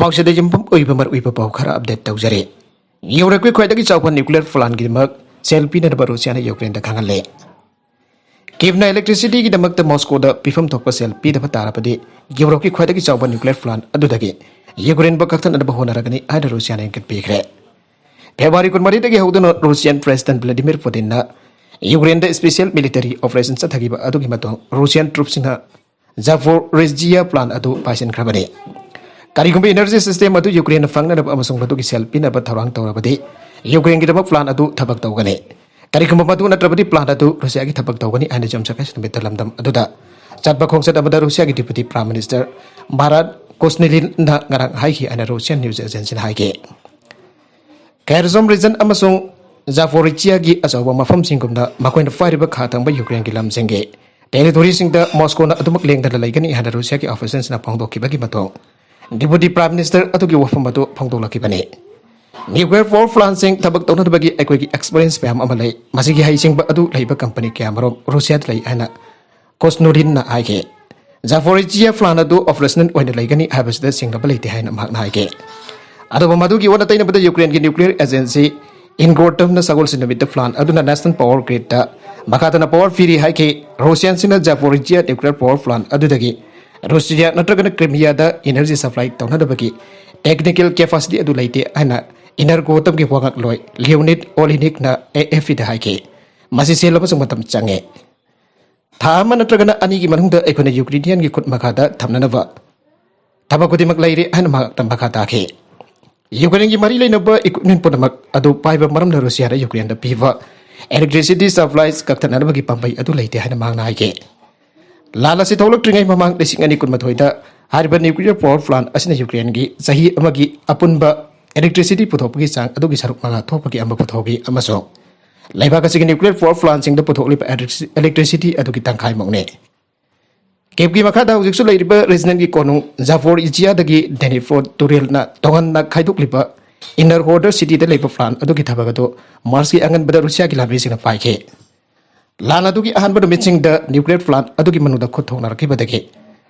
पाउसद जम्पम ओइबमर ओइबपाउ खरा अपडेट तौजरे यौरक्वे ख्वाइदगी चाउपन न्यूक्लियर प्लांट गिदमक सेल पिनदब रुसियाना यूक्रेन खांगले कीवना इलेक्ट्रिसिटी गिदमक मॉस्को पिफम थोप सेल पीदब तारपदे यौरक्वे ख्वाइदगी चाउपन न्यूक्लियर प्लांट अदुदगे यूक्रेन बकथनदब होनरगनी आइना रुसियाना इंकत पीखरे फेब्रुवारी 14 हौदन Russian president Vladimir Putin Ukraine special military operation चथगिबा अदुगी मतों रुसियन ट्रूप्सिंग जापोरिजिया प्लांट अदु पाइसनख्रबने करिगुंबे एनर्जी सिस्टम अदु यूक्रेन फंगनब अमसुंग मदुगी सेल पिनब थौरांग तौरबदे यूक्रेन गिदब प्लांट अदु थबक तौगने करिगुंबे मदु नत्रबदि प्लांट अदु रुसिया गी थबक तौगनी आने जम सफेस नबे लमदम अदुदा चटबा खोंगसद अबदा रुसिया गी डिप्यूटी प्राइम मिनिस्टर भारत कोस्नेलिन ना ngarang हाइखि आने रुसियन न्यूज एजेंसी हाइके कैरजोम रीजन अमसुंग जापोरिजिया गी अचौबा मफम सिंगुमना मकोइन फाइरिब खाथंबा यूक्रेन गी लमजेंगे टेरिटोरी सिंगदा मॉस्को ना अदुमक लेंगदा लाइगनी हाना रुसिया गी ऑफिसर्स ना फोंदोखिबगी मतों डिप्यूटी प्राइम मिनिस्टर अदुगी वफम अदु फोंदोलखिबने न्यूक्लियर पावर प्लांट सिंग थबक तौनदबगी अखोगी एक्सपीरियंस मैम अमलै मसिगी हाइसिंग अदु लैबा कंपनी क्यामरो रुसिया लै हाना कोस्नोरिन ना हाइगे जापोरिजिया प्लांट अदु ऑपरेशनल ओइन लाइगनी हाबसदा सिंगनब लैते हाइना मागना हाइगे अदुबा मदुगी वना तैनबदा यूक्रेन गी न्यूक्लियर एजेंसी इनग्रोटम ना सगोल सिनबित प्लांट अदुना नेशनल पावर ग्रिड ता मखातना पावर फिरी हाइके रुसियन सिना जापोरिजिया न्यूक्लियर पावर प्लांट अदुदगी रुसिया नत्रगन क्रिमिया दा एनर्जी सप्लाई तौनदबगी टेक्निकल कैपेसिटी अदु लैते हाना इनरगोटम गी वागक लोय लियोनिड ओलिनिक ना एएफई दा हाइके मसि सेलब मतम चंगे थाम नत्रगन अनि गी मनुंगदा एखोना यूक्रेनियन गी खुद मखादा थमननबा थबकुदिमक लैरे हाना मखा मखा ताखे यूक्रेन की मरी लेनब इक्विपमेंट पुनमक अदु पाइबा मरम द रुसिया दा यूक्रेन दा पीवा इलेक्ट्रिसिटी सप्लाईज कक्तनबगी पंपई अदु लैते हाना मांगना हाइके लाल से थौलक्ट्रिङै ममांग लिसिंग अनि कुनमथोइदा हारिबा न्यूक्लियर पावर प्लांट असना यूक्रेन की सही अमगी अपुनबा इलेक्ट्रिसिटी पुथोपगी चांग अदुगी सरुक मंगा थोपगी अम पुथोगी अमसो लैबाक असigi न्यूक्लियर पावर प्लांट सिंग द पुथोलिबा इलेक्ट्रिसिटी अदुगी तंखाइ मौने केपगी मखादा हुजिकसु लैरिबा रीजनल की कोनु जापोरिजिया दगी डेनिफोर टुरेल ना तोगन ना खाइदुकलिबा इनर होर्डर सिटी द लैबा प्लांट अदुगी थबगदो मार्च की अंगन बदा रुसिया की लाबेसिंग पाइखे लान अदुगी अहानबा मिचिंग द न्यूक्लियर प्लांट अदुगी मनुदा खुद थोंनारखिबदगी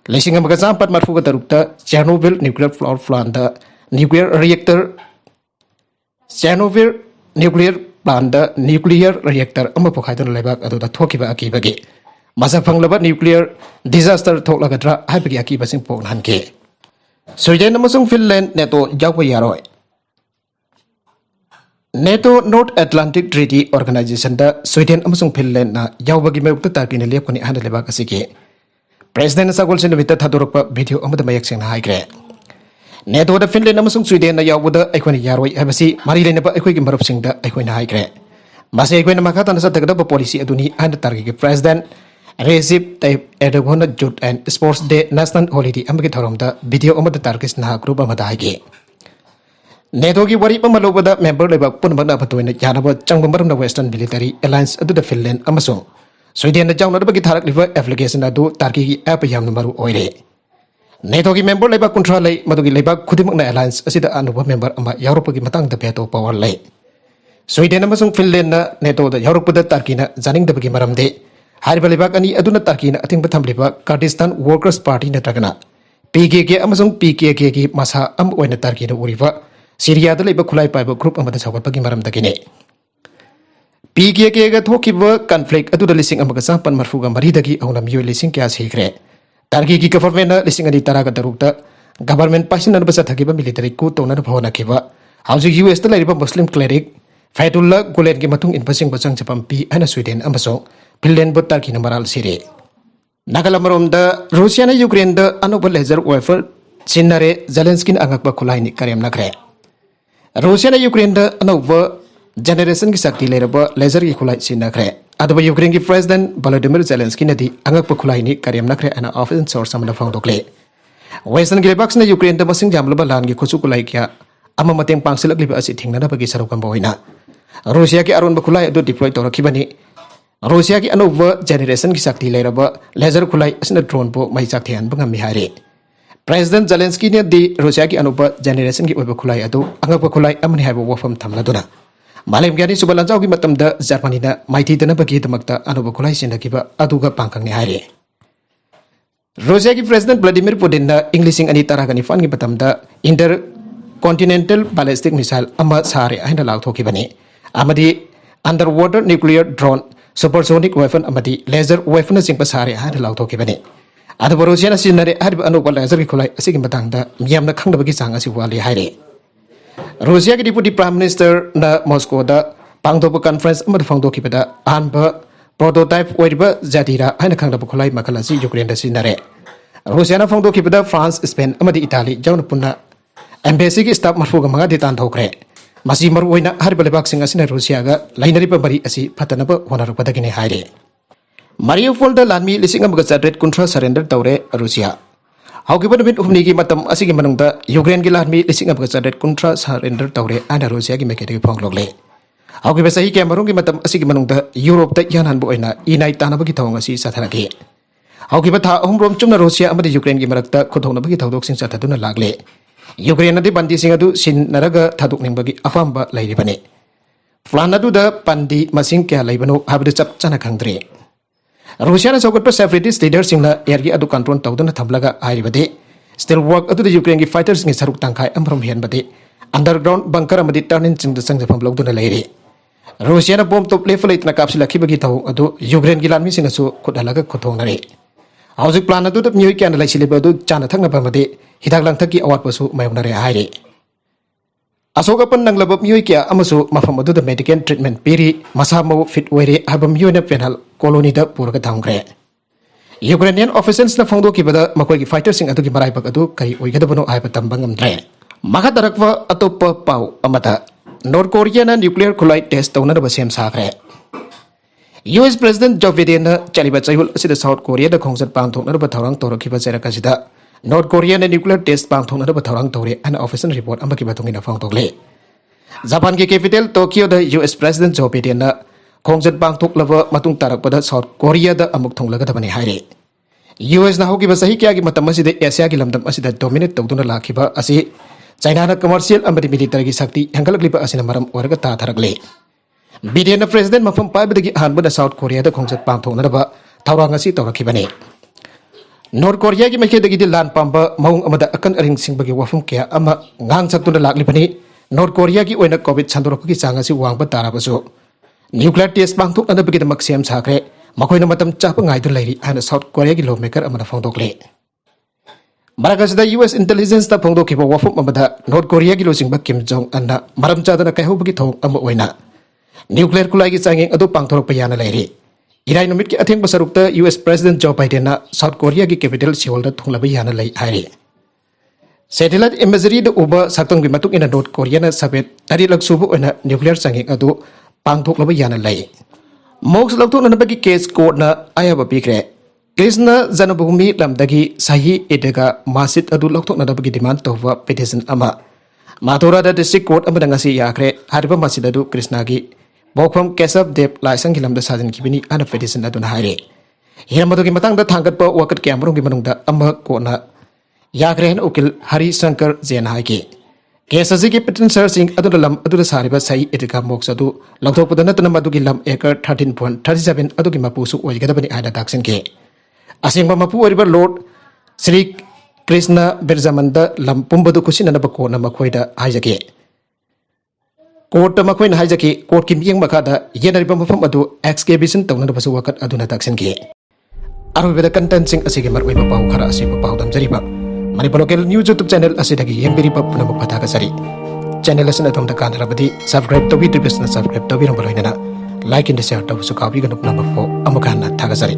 लिसिंग अमगा चांपत मरफुगा तरुकता चेर्नोबिल न्यूक्लियर पावर प्लांट द nuclear reactor Chernobyl nuclear plant द न्यूक्लियर रिएक्टर अमा पोखाइदन लैबाक अदुदा थोकिबा अकीबगी मसा फंगलबा न्यूक्लियर डिजास्टर थोलगद्रा हाइबगी अकीबसिंग पोगनहनके स्वीडन अमसुंग फिनलैंड नेटो यावबा यारोय NATO North Atlantic Treaty Organization दा स्वीडन अमसुंग फिनलैंड ना यावबगी मयुक्त तारकिने लेपकनि हाना लेबाक असिके प्रेसिडेंट सगोल सिनबित थादोरकपा वीडियो अमद मयक सेंगना हाइग्रे नेटो दा फिनलैंड अमसुंग स्वीडन ना यावबदा अखोनि यारोय हाबसी मारि लेनबा अखोइगी मरुपसिंग दा अखोइना हाइग्रे मासे अखोइना मखाताना सतगदबा पॉलिसी अदुनी हाना तारगिगे president Recep Tayyip Erdogan youth and sports day national holiday अमगे थौरमदा वीडियो अमद तारकिस ना ग्रुप अमदा हाइगे नेटो की वरी पमलोबदा मेंबर लेबा पुनबना बतोइना यानबा चंगबा मरम वेस्टर्न मिलिटरी अलायंस अदुदा फिनलैंड अमसुंग स्वीडन जाउनदबगी थारकलिबा एप्लीकेशन अदु तारकी की ऐप यामन मरु ओइरे नेटो की मेंबर लेबा कुंट्रा लै मदुगी लेबा खुदिमकना अलायंस असिदा अनुभव मेंबर अमा यावरपगी मतंग द भेटो पावर लै स्वीडन अमसुंग फिनलैंड ना नेटो दा यावरपदा तारकीना जानिंगदबगी मरमदे हारिबा लेबाक अनि अदुना तारकीना अथिंबा थमलिबा कर्डिस्तान वर्कर्स पार्टी नत्रगना पीकेके अमसुंग पीकेके की मसा अम ओइना तारकीना उरिबा सीरिया दा लेबा खुलाई पाइबा ग्रुप अमदा सगतपगी मरमदगिने पीकेके गा थोकिबा कॉन्फ्लिक्ट अदुदा लिसिंग अमगा चांपन मरफुगा मरीदगी औना मियोय लिसिंग क्या सिग्रे तारकी की गवर्नमेंट लिसिंग अनि तरागा तरुकता गवर्नमेंट पासिन बसा थकिबा मिलिटरी को तोना भवना किबा हाउजिंग यूएस दा लेरिबा मुस्लिम क्लेरिक फैटुल्ला गुलेन की मतुंग इनपसिंग बचंग चपम पी अना स्वीडन अमसो फिनलैंड बो तारकी नंबरल सिरे नागालमरोम द रुसिया ने यूक्रेन द अनोबल लेजर वेफर सिनरे जेलेंस्किन अंगकबा खुलाइनि करेम नखरे रुसिया ने यूक्रेन द अनोब जनरेशन की शक्ति लेरबा लेजर की खुलाई सिनखरे अदब यूक्रेन की प्रेसिडेंट वोलोदिमिर जेलेंस्की नदी अंगकबा खुलाइनि करेम नखरे अना ऑफिशियल सोर्स समना फोंदोकले वेस्टर्न गिलेबाक्स ने यूक्रेन द मसिंग जामलबा लान की खुसु खुलाई क्या अमा मतें पांगसलकलिबा असि थिंगनबगी सरुकंबा होइना रुसिया की अरुण खुलाई अदु डिप्लॉय तौरखिबनी रुसिया की अनोब जनरेशन की शक्ति लेरबा लेजर खुलाई असना ड्रोन पो मई चाकथेन बंगमी हारे प्रेसिडेंट जेलेंस्की ने दी रुसिया की अनोब जनरेशन की ओइबा खुलाई अदु अंगकबा खुलाई अमनि हाइबा वफम थमलदुना मालेम ग्यानी सुबलांजाव की मतम द जर्मनी ना माइथी दनबगी दमकता अनोब खुलाई सिनकिबा अदुगा पांखंगने हारे Rusia की President Vladimir Putin na Englishing ani tara gani fan gi batamda intercontinental ballistic missile ama sare aina lauthoki bani amadi underwater nuclear drone supersonic weapon amadi laser weapon singpa sare aina lauthoki bani adu Rusia na sinare harib anupa laser ki khulai asigi batangda miyamna khangdabagi chang asi wali haire Rusia ki deputy prime minister na Moscow da pangdopa conference amad phangdoki bada anba prototype oiriba jadira haina khangdaba khulai makalasi Ukraine da sinare Rusia na phangdoki bada France Spain amadi Italy jauna punna embassy ki staff marfuga manga de tan thokre masi maru oina harib lebak singa sina Rusia ga lainari pa bari asi phatanaba honar padagine haire Mariupol da lanmi lising amaga chadret kuntra surrender tawre Rusia haugiba numit humni gi matam asigi manungda Ukraine gi lanmi lising amaga chadret kuntra surrender tawre ana Rusia gi mekete phonglokle haugiba sahi ke marung gi matam asigi manungda Europe ta yanan bo oina inai tanaba gi thawng asi satharagi haugiba tha ahumrom chumna Rusia amadi Ukraine gi marakta khothongna bagi thawdok sing chathaduna lagle Ukraine adi bandi sing adu sin naraga thaduk ningbagi afamba lairibane plan adu da pandi masing kya laibano habdu chap chana khangdre Rusia na sogot separatist leaders singla air adu control tawduna thamlaga airibade still work adu Ukraine gi fighters ngi saruk tangkai amrom hianbade underground bunker amadi turnin sing sang jafam lawduna lairi Rusia na bomb top level itna kapsila khibagi taw adu Ukraine gi lanmi sing su khudalaga khothong nare Hausik plan adu tap nyoi kyan lai sileba adu chana thakna pamade hidak lang thaki awat pasu mayonare haire Asoka pan nang labab nyoi kya amasu mafam adu medical treatment piri masa mau fit were habam yona penal koloni da purga thangre Ukrainian officials na phangdo ki bada makoi ki fighters sing adu ki marai bak adu kai oigada bano ai patam bangam dre maka darakwa atop pau amata North Korea na nuclear khulai test tawna da basem sakre US President Joe Biden na chaliba chayul asida South Korea da khongsat pangthok na ba thawrang torakhi ba chera kasida North Korea na nuclear test pangthok na ba thawrang tawre an official report amaki batungi na phangtokle Japan ki capital Tokyo da US President Joe Biden na khongsat pangthok laba matung tarak pada South Korea da amuk thonglaga dabani haire US na hoki ba sahi kya gi matam asida Asia gi lamdam asida dominate tawduna lakhiba asi China na commercial amadi military gi sakti hangalakliba asina maram oraga ta tharagle Biden na president mafam paibadagi hanba da South Korea da khongsat pangthok na ba thawrang asi tawrakhibani North Korea gi makedagi di lan pamba maung amada akan aring singbagi wafum kya ama ngang saktuna laklibani North Korea gi oina covid sandorapagi changa si wangba tarabasu nuclear test pangthok na bagi da maksem sakre makoina matam chapa ngai du lairi ana South Korea gi lawmaker amada phangdokle Maragasda US intelligence ta phangdokiba wafum amada North Korea gi losingba Kim Jong Un na maram chadana kaihobagi thong ama oina nuclear kulai gi changing adu pangthorok payana lairi Irai numit ki atheng basarukta US President Joe Biden na South Korea gi capital Seoul da thunglabai yana lai hairi Satellite imagery da uba saktong bi matuk ina North Korea na sabet tari laksubu oina nuclear changing adu pangthoklabai yana lai Mox lakthok na bagi case court na ayaba pikre Krishna Janabhumi lamdagi sahi edega masit adu lakthok na bagi demand tawwa petition ama Mathura da district court amada ngasi yakre hariba masit adu Krishna gi Bokfam Kesab Dev Laisang Hilam da Sajin Kibini and a petition at Haire. Hiramadogi Matang da Tangat Po Wakat Cameron Gimanunda Amma Kona Yagren Ukil Hari Sankar Zen Haiki. Kesaziki Petin Searching Adulam Adurasariba Sai Etika Moksadu, Lantopudanatamadugilam Acre 13.37 Adugimapusu or Gadabani Ada Daxin K. Asingba Mapu River Lord Sri Krishna Berzamanda Lampumbadu Kusin and Bakona Makweda Hajaki. Court makoy na hajaki court kim yang makada yenari pamafam adu excavation tawna basu wakat aduna taksen ki aru beda content sing asige mar oi pau khara asi pau dam jari ba mani local news YouTube channel asidagi yembiri pap na mapatha ka sari channel asana tom da kan rabadi subscribe to video business subscribe to bi ram baloina like and share to su ka bi ganuk na ba po amakan na thaga sari